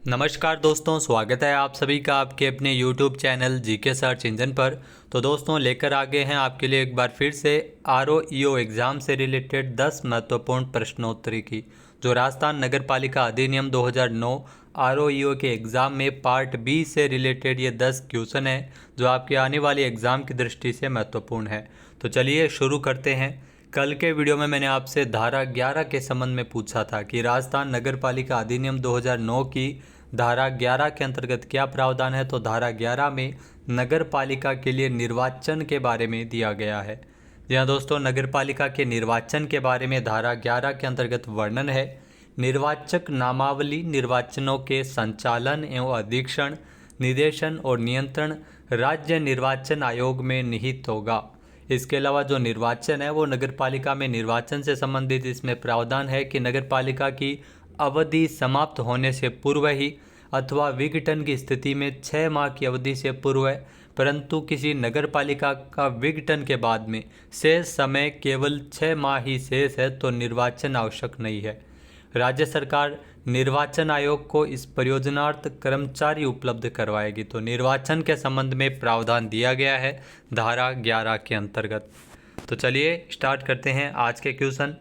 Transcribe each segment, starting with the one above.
नमस्कार दोस्तों, स्वागत है आप सभी का आपके अपने YouTube channel GK search engine पर। तो दोस्तों लेकर आ गए हैं आपके लिए एक बार फिर से RO एग्ज़ाम से रिलेटेड 10 महत्वपूर्ण प्रश्नोत्तरी की, जो राजस्थान नगर पालिका अधिनियम 2009 RO के एग्ज़ाम में पार्ट बी से रिलेटेड ये 10 क्वेश्चन है जो आपके आने वाली एग्ज़ाम की दृष्टि से महत्वपूर्ण है। तो चलिए शुरू करते हैं। कल के वीडियो में मैंने आपसे धारा 11 के संबंध में पूछा था कि राजस्थान नगर पालिका अधिनियम 2009 की धारा 11 के अंतर्गत क्या प्रावधान है। तो धारा 11 में नगर पालिका के लिए निर्वाचन के बारे में दिया गया है। जी हाँ दोस्तों, नगर पालिका के निर्वाचन के बारे में धारा 11 के अंतर्गत वर्णन है। निर्वाचक नामावली निर्वाचनों के संचालन एवं अधीक्षण, निदेशन और नियंत्रण राज्य निर्वाचन आयोग में निहित होगा। इसके अलावा जो निर्वाचन है वो नगर पालिका में निर्वाचन से संबंधित इसमें प्रावधान है कि नगर पालिका की अवधि समाप्त होने से पूर्व ही अथवा विघटन की स्थिति में 6 माह की अवधि से पूर्व है, परंतु किसी नगर पालिका का विघटन के बाद में शेष समय केवल 6 माह ही शेष है तो निर्वाचन आवश्यक नहीं है। राज्य सरकार निर्वाचन आयोग को इस परियोजनार्थ कर्मचारी उपलब्ध करवाएगी। तो निर्वाचन के संबंध में प्रावधान दिया गया है धारा 11 के अंतर्गत। तो चलिए स्टार्ट करते हैं आज के क्वेश्चन।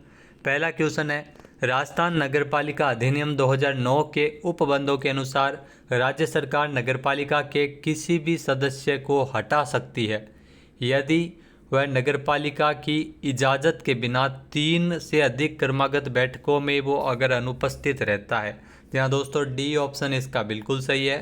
पहला क्वेश्चन है, राजस्थान नगरपालिका अधिनियम 2009 के उपबंधों के अनुसार राज्य सरकार नगरपालिका के किसी भी सदस्य को हटा सकती है यदि वह नगरपालिका की इजाज़त के बिना 3 से अधिक क्रमागत बैठकों में वो अगर अनुपस्थित रहता है। जहाँ दोस्तों डी ऑप्शन इसका बिल्कुल सही है।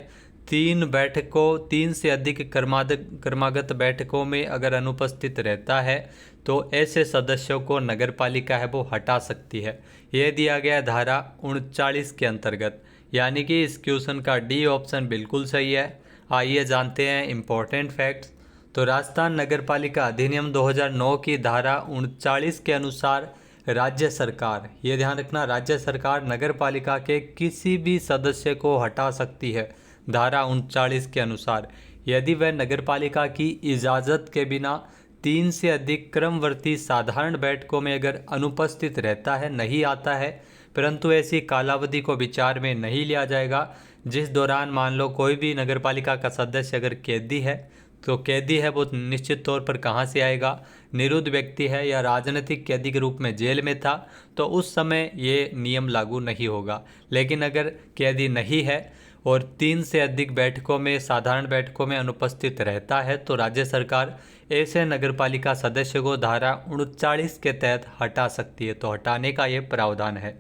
3 से अधिक क्रमागत बैठकों में अगर अनुपस्थित रहता है तो ऐसे सदस्यों को नगरपालिका है वो हटा सकती है। यह दिया गया धारा 39 के अंतर्गत, यानी कि इस क्वेश्चन का डी ऑप्शन बिल्कुल सही है। आइए जानते हैं इम्पोर्टेंट फैक्ट्स। तो राजस्थान नगरपालिका अधिनियम 2009 की धारा 39 के अनुसार राज्य सरकार, ये ध्यान रखना, राज्य सरकार नगरपालिका के किसी भी सदस्य को हटा सकती है धारा 39 के अनुसार यदि वह नगरपालिका की इजाज़त के बिना 3 से अधिक क्रमवर्ती साधारण बैठकों में अगर अनुपस्थित रहता है, नहीं आता है, परंतु ऐसी कालावधि को विचार में नहीं लिया जाएगा जिस दौरान मान लो कोई भी नगरपालिका का सदस्य अगर कैदी है, तो कैदी है वो निश्चित तौर पर कहाँ से आएगा, निरुद्ध व्यक्ति है या राजनीतिक कैदी के रूप में जेल में था, तो उस समय ये नियम लागू नहीं होगा। लेकिन अगर कैदी नहीं है और 3 से अधिक बैठकों में, साधारण बैठकों में अनुपस्थित रहता है तो राज्य सरकार ऐसे नगरपालिका सदस्य को धारा 39 के तहत हटा सकती है। तो हटाने का ये प्रावधान है।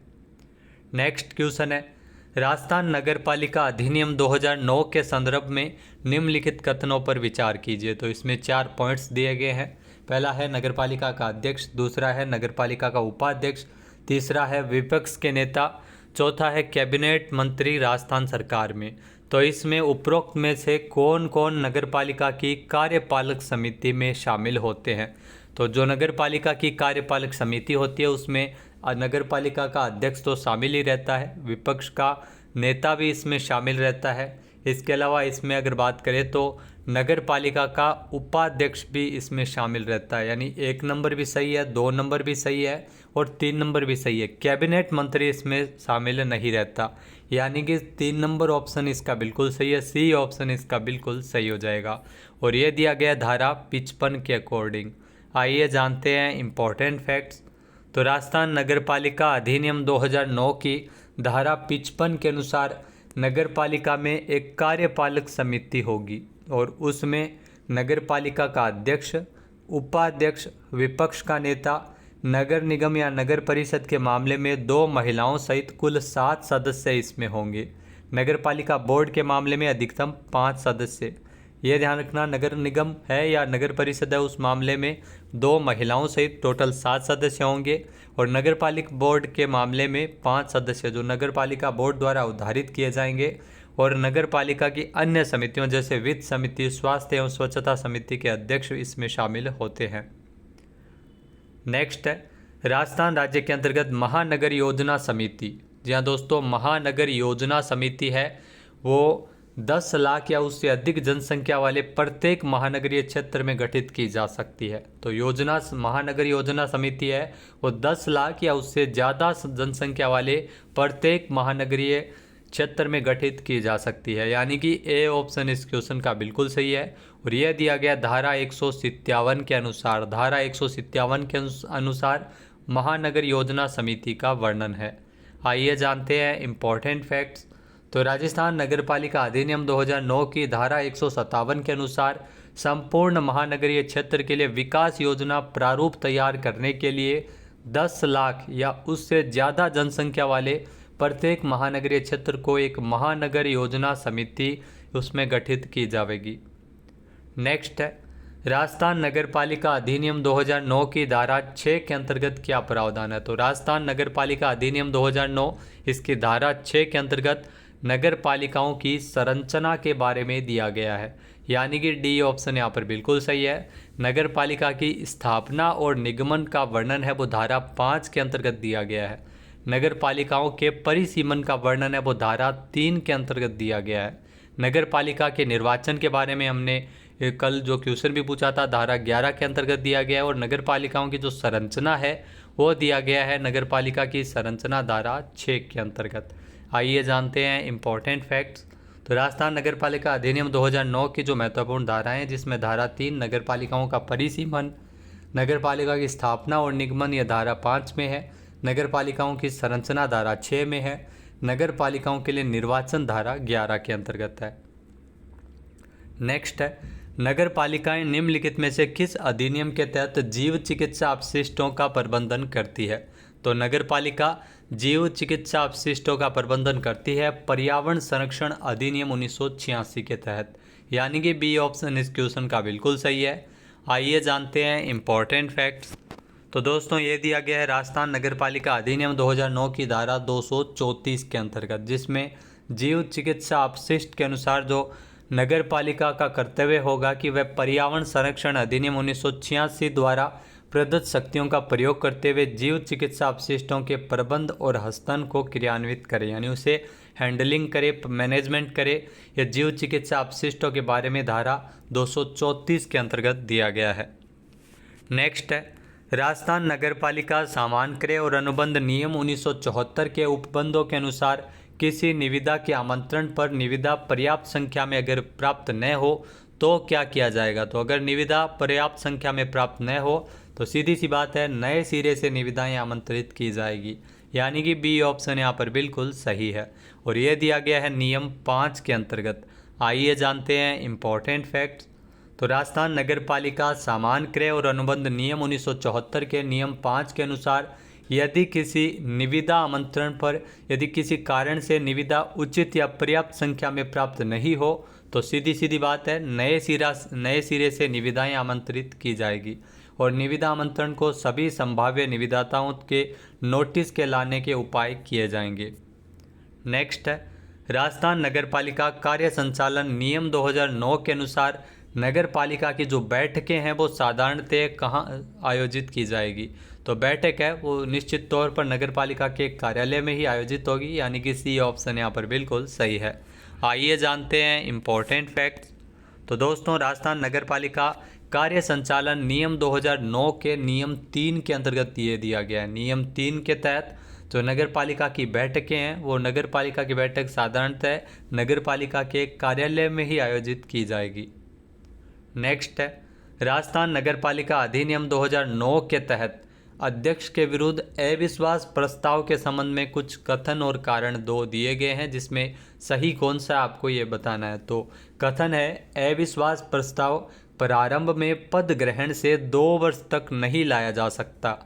नेक्स्ट क्वेश्चन है, राजस्थान नगरपालिका अधिनियम 2009 के संदर्भ में निम्नलिखित कथनों पर विचार कीजिए। तो इसमें 4 पॉइंट्स दिए गए हैं। पहला है नगरपालिका का अध्यक्ष, दूसरा है नगरपालिका का उपाध्यक्ष, तीसरा है विपक्ष के नेता, चौथा है कैबिनेट मंत्री राजस्थान सरकार में। तो इसमें उपरोक्त में से कौन कौन नगरपालिका की कार्यपालक समिति में शामिल होते हैं। तो जो नगरपालिका की कार्यपालक समिति होती है उसमें नगरपालिका का अध्यक्ष तो शामिल ही रहता है, विपक्ष का नेता भी इसमें शामिल रहता है। इसके अलावा इसमें अगर बात करें तो नगरपालिका का उपाध्यक्ष भी इसमें शामिल रहता है, यानी 1 नंबर भी सही है, 2 नंबर भी सही है और 3 नंबर भी सही है। कैबिनेट मंत्री इसमें शामिल नहीं रहता, यानी कि 3 नंबर ऑप्शन इसका बिल्कुल सही है, सी ऑप्शन इसका बिल्कुल सही हो जाएगा। और ये दिया गया धारा 55 के अकॉर्डिंग। आइए जानते हैं इम्पोर्टेंट फैक्ट्स। तो राजस्थान नगरपालिका अधिनियम 2009 की धारा 55 के अनुसार नगरपालिका में एक कार्यपालक समिति होगी और उसमें नगरपालिका का अध्यक्ष, उपाध्यक्ष, विपक्ष का नेता, नगर निगम या नगर परिषद के मामले में 2 महिलाओं सहित कुल 7 सदस्य इसमें होंगे। नगरपालिका बोर्ड के मामले में अधिकतम 5 सदस्य। ये ध्यान रखना, नगर निगम है या नगर परिषद है उस मामले में 2 महिलाओं सहित टोटल 7 सदस्य होंगे और नगरपालिका बोर्ड के मामले में 5 सदस्य जो नगरपालिका बोर्ड द्वारा उद्धारित किए जाएंगे और नगरपालिका की अन्य समितियों जैसे वित्त समिति, स्वास्थ्य एवं स्वच्छता समिति के अध्यक्ष इसमें शामिल होते हैं। नेक्स्ट है, राजस्थान राज्य के अंतर्गत महानगर योजना समिति। जी हाँ दोस्तों, महानगर योजना समिति है वो 10 लाख या उससे अधिक जनसंख्या वाले प्रत्येक महानगरीय क्षेत्र में गठित की जा सकती है। तो महानगर योजना समिति है वो 10 लाख या उससे ज़्यादा जनसंख्या वाले प्रत्येक महानगरीय क्षेत्र में गठित की जा सकती है, यानी कि ए ऑप्शन इस क्वेश्चन का बिल्कुल सही है। और यह दिया गया धारा 157 के अनुसार, धारा 157 के अनुसार महानगर योजना समिति का वर्णन है। आइए जानते हैं इम्पोर्टेंट फैक्ट्स। तो राजस्थान नगरपालिका अधिनियम 2009 की धारा 157 के अनुसार संपूर्ण महानगरीय क्षेत्र के लिए विकास योजना प्रारूप तैयार करने के लिए 10 लाख या उससे ज़्यादा जनसंख्या वाले प्रत्येक महानगरीय क्षेत्र को एक महानगर योजना समिति उसमें गठित की जाएगी। नेक्स्ट है, राजस्थान नगरपालिका अधिनियम 2009 की धारा 6 के अंतर्गत क्या प्रावधान है। तो राजस्थान नगरपालिका अधिनियम 2009 इसकी धारा 6 के अंतर्गत नगर पालिकाओं की संरचना के बारे में दिया गया है, यानी कि डी ऑप्शन यहाँ पर बिल्कुल सही है। नगर पालिका की स्थापना और निगमन का वर्णन है वो धारा 5 के अंतर्गत दिया गया है। नगर पालिकाओं के परिसीमन का वर्णन है वो धारा 3 के अंतर्गत दिया गया है। नगर पालिका के निर्वाचन के बारे में हमने कल जो क्वेश्चन भी पूछा था, धारा 11 के अंतर्गत दिया गया है। और नगर पालिकाओं की जो संरचना है वो दिया गया है नगर पालिका की संरचना धारा 6 के अंतर्गत। आइए जानते हैं इम्पोर्टेंट फैक्ट्स। तो राजस्थान नगरपालिका अधिनियम 2009 की जो महत्वपूर्ण धाराएं हैं, जिसमें धारा 3 नगर पालिकाओं का परिसीमन, नगर पालिका की स्थापना और निगमन यह धारा 5 में है। नगर पालिकाओं की संरचना धारा 6 में है। नगर पालिकाओं के लिए निर्वाचन धारा 11 के अंतर्गत है। नेक्स्ट है, नगर पालिकाएं निम्नलिखित में से किस अधिनियम के तहत जीव चिकित्सा अपशिष्टों का प्रबंधन करती है। तो नगर पालिका जीव चिकित्सा अपशिष्टों का प्रबंधन करती है पर्यावरण संरक्षण अधिनियम 1986 के तहत, यानी कि बी ऑप्शन इस क्वेश्चन का बिल्कुल सही है। आइए जानते हैं इम्पोर्टेंट फैक्ट्स। तो दोस्तों ये दिया गया है राजस्थान नगरपालिका अधिनियम 2009 की धारा 234 के अंतर्गत, जिसमें जीव चिकित्सा अपशिष्ट के अनुसार जो नगर पालिका का कर्तव्य होगा कि वह पर्यावरण संरक्षण अधिनियम 1986 द्वारा प्रदत्त शक्तियों का प्रयोग करते हुए जीव चिकित्सा अपशिष्टों के प्रबंध और हस्तांतरण को क्रियान्वित करे, यानी उसे हैंडलिंग करे, मैनेजमेंट करे। यह जीव चिकित्सा अपशिष्टों के बारे में धारा 234 के अंतर्गत दिया गया है। नेक्स्ट है, राजस्थान नगरपालिका सामान्य क्रय और अनुबंध नियम 1974 के उपबंधों के अनुसार किसी निविदा के आमंत्रण पर निविदा पर्याप्त संख्या में अगर प्राप्त न हो तो क्या किया जाएगा। तो अगर निविदा पर्याप्त संख्या में प्राप्त न हो तो सीधी सी बात है नए सिरे से निविदाएं आमंत्रित की जाएगी, यानी कि बी ऑप्शन यहाँ पर बिल्कुल सही है। और यह दिया गया है नियम 5 के अंतर्गत। आइए जानते हैं इम्पोर्टेंट फैक्ट्स। तो राजस्थान नगरपालिका सामान्य क्रय और अनुबंध नियम 1974 के नियम 5 के अनुसार यदि किसी निविदा आमंत्रण पर यदि किसी कारण से निविदा उचित या पर्याप्त संख्या में प्राप्त नहीं हो तो सीधी सीधी बात है नए सिरे से निविदाएं आमंत्रित की जाएगी। और निविदा आमंत्रण को सभी संभाव्य निविदाताओं के नोटिस के लाने के उपाय किए जाएंगे। नेक्स्ट है, राजस्थान नगरपालिका कार्य संचालन नियम 2009 के अनुसार नगर पालिका की जो बैठकें हैं वो साधारणतः कहाँ आयोजित की जाएगी। तो बैठक है वो निश्चित तौर पर नगर पालिका के कार्यालय में ही आयोजित होगी, यानी कि सी ऑप्शन यहाँ पर बिल्कुल सही है। आइए जानते हैं इम्पोर्टेंट फैक्ट्स। तो दोस्तों राजस्थान नगर पालिका कार्य संचालन नियम 2009 के नियम 3 के अंतर्गत ये दिया गया है। नियम 3 के तहत जो नगर पालिका की बैठकें हैं वो नगर पालिका की बैठक साधारणतः नगर पालिका के कार्यालय में ही आयोजित की जाएगी। नेक्स्ट है, राजस्थान नगरपालिका अधिनियम 2009 के तहत अध्यक्ष के विरुद्ध अविश्वास प्रस्ताव के संबंध में कुछ कथन और कारण 2 दिए गए हैं, जिसमें सही कौन सा आपको ये बताना है। तो कथन है अविश्वास प्रस्ताव प्रारंभ में पद ग्रहण से 2 वर्ष तक नहीं लाया जा सकता।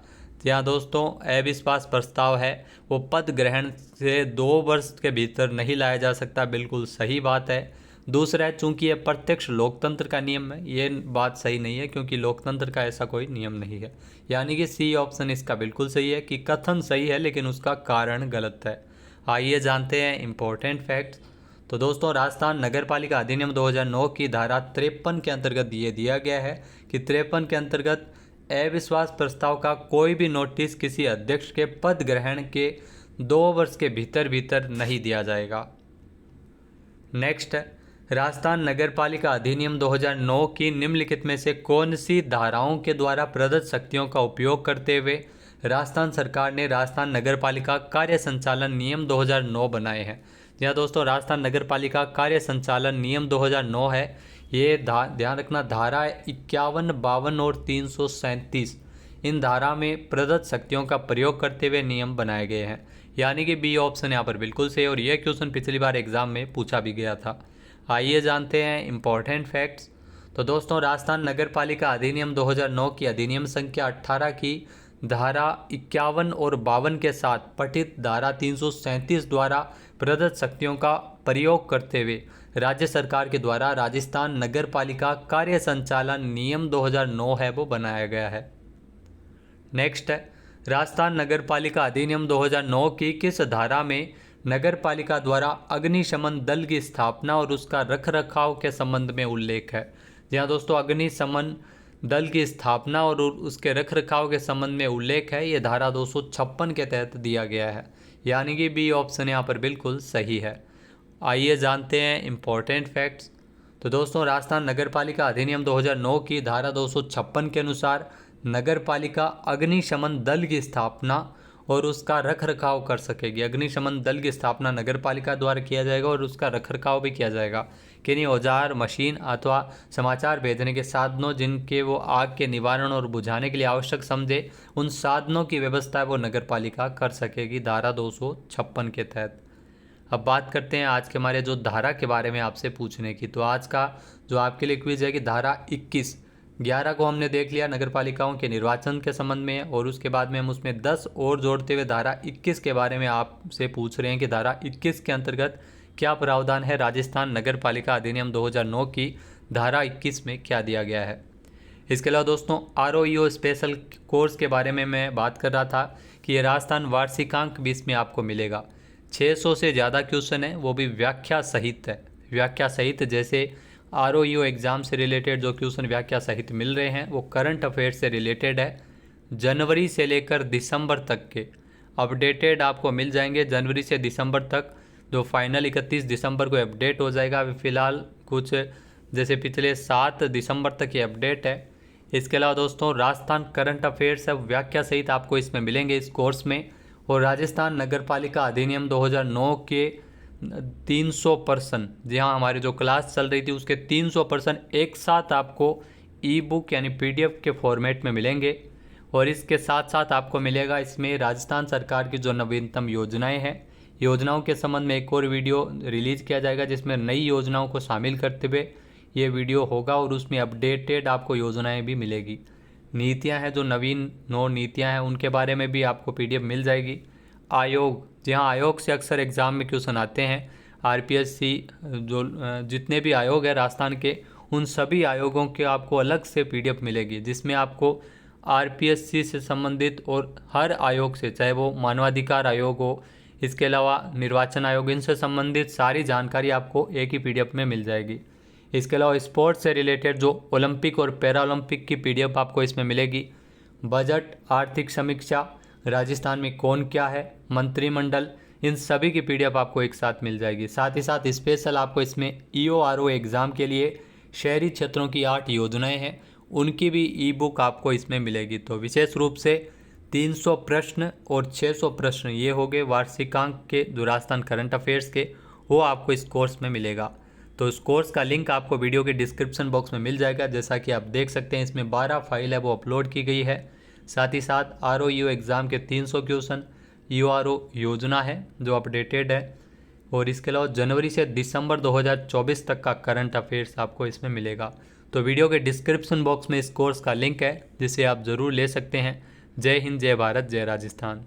यहाँ दोस्तों अविश्वास प्रस्ताव है वो पद ग्रहण से 2 वर्ष के भीतर नहीं लाया जा सकता, बिल्कुल सही बात है। दूसरा है, चूंकि यह प्रत्यक्ष लोकतंत्र का नियम है, ये बात सही नहीं है क्योंकि लोकतंत्र का ऐसा कोई नियम नहीं है, यानी कि सी ऑप्शन इसका बिल्कुल सही है कि कथन सही है लेकिन उसका कारण गलत है। आइए जानते हैं इम्पोर्टेंट फैक्ट्स। तो दोस्तों राजस्थान नगरपालिका अधिनियम 2009 की धारा 53 के अंतर्गत ये दिया गया है कि 53 के अंतर्गत अविश्वास प्रस्ताव का कोई भी नोटिस किसी अध्यक्ष के पद ग्रहण के 2 वर्ष के भीतर नहीं दिया जाएगा। नेक्स्ट है, राजस्थान नगरपालिका अधिनियम 2009 की निम्नलिखित में से कौन सी धाराओं के द्वारा प्रदत्त शक्तियों का उपयोग करते हुए राजस्थान सरकार ने राजस्थान नगरपालिका कार्य संचालन नियम 2009 बनाए हैं। जी हाँ दोस्तों, राजस्थान नगर पालिका कार्य संचालन नियम 2009 है। ये ध्यान रखना, धारा 51, 52 और 337 इन धारा में प्रदत्त शक्तियों का प्रयोग करते हुए नियम बनाए गए हैं। यानी कि बी ऑप्शन यहाँ पर बिल्कुल सही, और यह क्वेश्चन पिछली बार एग्जाम में पूछा भी गया था। आइए जानते हैं इम्पोर्टेंट फैक्ट्स। तो दोस्तों, राजस्थान नगर पालिका अधिनियम 2009 की अधिनियम संख्या 18 की धारा 51 और 52 के साथ पठित धारा 337 द्वारा प्रदत्त शक्तियों का प्रयोग करते हुए राज्य सरकार के द्वारा राजस्थान नगर पालिका कार्य संचालन नियम 2009 है वो बनाया गया है। नेक्स्ट है, राजस्थान नगर पालिका अधिनियम 2009 की किस धारा में नगर पालिका द्वारा अग्निशमन दल की स्थापना और उसका रखरखाव के संबंध में उल्लेख है? जी हाँ दोस्तों, अग्निशमन दल की स्थापना और उसके रखरखाव के संबंध में उल्लेख है, ये धारा 256 के तहत दिया गया है। यानी कि बी ऑप्शन यहाँ पर बिल्कुल सही है। आइए जानते हैं इम्पोर्टेंट फैक्ट्स। तो दोस्तों, राजस्थान नगर पालिका अधिनियम 2009 की धारा 256 के अनुसार नगर पालिका अग्निशमन दल की स्थापना और उसका रखरखाव कर सकेगी। अग्निशमन दल की स्थापना नगर पालिका द्वारा किया जाएगा और उसका रखरखाव भी किया जाएगा। किन्हीं औजार, मशीन अथवा समाचार भेजने के साधनों जिनके वो आग के निवारण और बुझाने के लिए आवश्यक समझे, उन साधनों की व्यवस्था वो नगर पालिका कर सकेगी धारा 256 के तहत। अब बात करते हैं आज के हमारे जो धारा के बारे में आपसे पूछने की। तो आज का जो आपके लिए क्विज है कि धारा 21, 11 को हमने देख लिया नगर पालिकाओं के निर्वाचन के संबंध में, और उसके बाद में हम उसमें 10 और जोड़ते हुए धारा 21 के बारे में आपसे पूछ रहे हैं कि धारा 21 के अंतर्गत क्या प्रावधान है। राजस्थान नगर पालिका अधिनियम 2009 की धारा 21 में क्या दिया गया है। इसके अलावा दोस्तों, ROEO स्पेशल कोर्स के बारे में मैं बात कर रहा था कि ये राजस्थान वार्षिकांक भी इसमें आपको मिलेगा। 600 से ज़्यादा क्वेश्चन है, वो भी व्याख्या सहित है। व्याख्या सहित, जैसे ROEO एग्ज़ाम से रिलेटेड जो क्वेश्चन व्याख्या सहित मिल रहे हैं वो करंट अफेयर से रिलेटेड है। जनवरी से लेकर दिसंबर तक के अपडेटेड आपको मिल जाएंगे। जनवरी से दिसंबर तक, जो फाइनल 31 दिसंबर को अपडेट हो जाएगा। अभी फ़िलहाल कुछ जैसे पिछले 7 दिसंबर तक ये अपडेट है। इसके अलावा दोस्तों, राजस्थान करंट अफेयर्स सब व्याख्या सहित आपको इसमें मिलेंगे इस कोर्स में। और राजस्थान नगर पालिका अधिनियम 2009 के 300%, जी हाँ, हमारी जो क्लास चल रही थी उसके 300% एक साथ आपको ई बुक यानी PDF के फॉर्मेट में मिलेंगे। और इसके साथ साथ आपको मिलेगा इसमें राजस्थान सरकार की जो नवीनतम योजनाएं हैं, योजनाओं के संबंध में एक और वीडियो रिलीज़ किया जाएगा जिसमें नई योजनाओं को शामिल करते हुए ये वीडियो होगा, और उसमें अपडेटेड आपको योजनाएं भी मिलेगी। नीतियां हैं, जो नवीन 9 नीतियां हैं, उनके बारे में भी आपको PDF मिल जाएगी। आयोग, जी हाँ, आयोग से अक्सर एग्ज़ाम में क्वेश्चन आते हैं। RPSC जो जितने भी आयोग है राजस्थान के, उन सभी आयोगों के आपको अलग से PDF मिलेगी, जिसमें आपको RPSC से संबंधित और हर आयोग से, चाहे वो मानवाधिकार आयोग हो, इसके अलावा निर्वाचन आयोग, इनसे संबंधित सारी जानकारी आपको एक ही PDF में मिल जाएगी। इसके अलावा स्पोर्ट्स से रिलेटेड जो ओलंपिक और पैरा ओलंपिक की PDF आपको इसमें मिलेगी। बजट, आर्थिक समीक्षा, राजस्थान में कौन क्या है, मंत्रिमंडल, इन सभी की PDF आपको एक साथ मिल जाएगी। साथ ही साथ स्पेशल आपको इसमें EORO एग्ज़ाम के लिए शहरी क्षेत्रों की 8 योजनाएं हैं, उनकी भी ई बुक आपको इसमें मिलेगी। तो विशेष रूप से 300 प्रश्न और 600 प्रश्न ये हो गए वार्षिकांक के जो राजस्थान करंट अफेयर्स के, वो आपको इस कोर्स में मिलेगा। तो इस कोर्स का लिंक आपको वीडियो के डिस्क्रिप्शन बॉक्स में मिल जाएगा। जैसा कि आप देख सकते हैं, इसमें 12 फाइल है वो अपलोड की गई है। साथ ही साथ ROEO एग्ज़ाम के 300 क्वेश्चन, EORO योजना है जो अपडेटेड है, और इसके अलावा जनवरी से दिसंबर 2024 तक का करंट अफेयर्स आपको इसमें मिलेगा। तो वीडियो के डिस्क्रिप्शन बॉक्स में इस कोर्स का लिंक है, जिसे आप ज़रूर ले सकते हैं। जय हिंद, जय भारत, जय राजस्थान।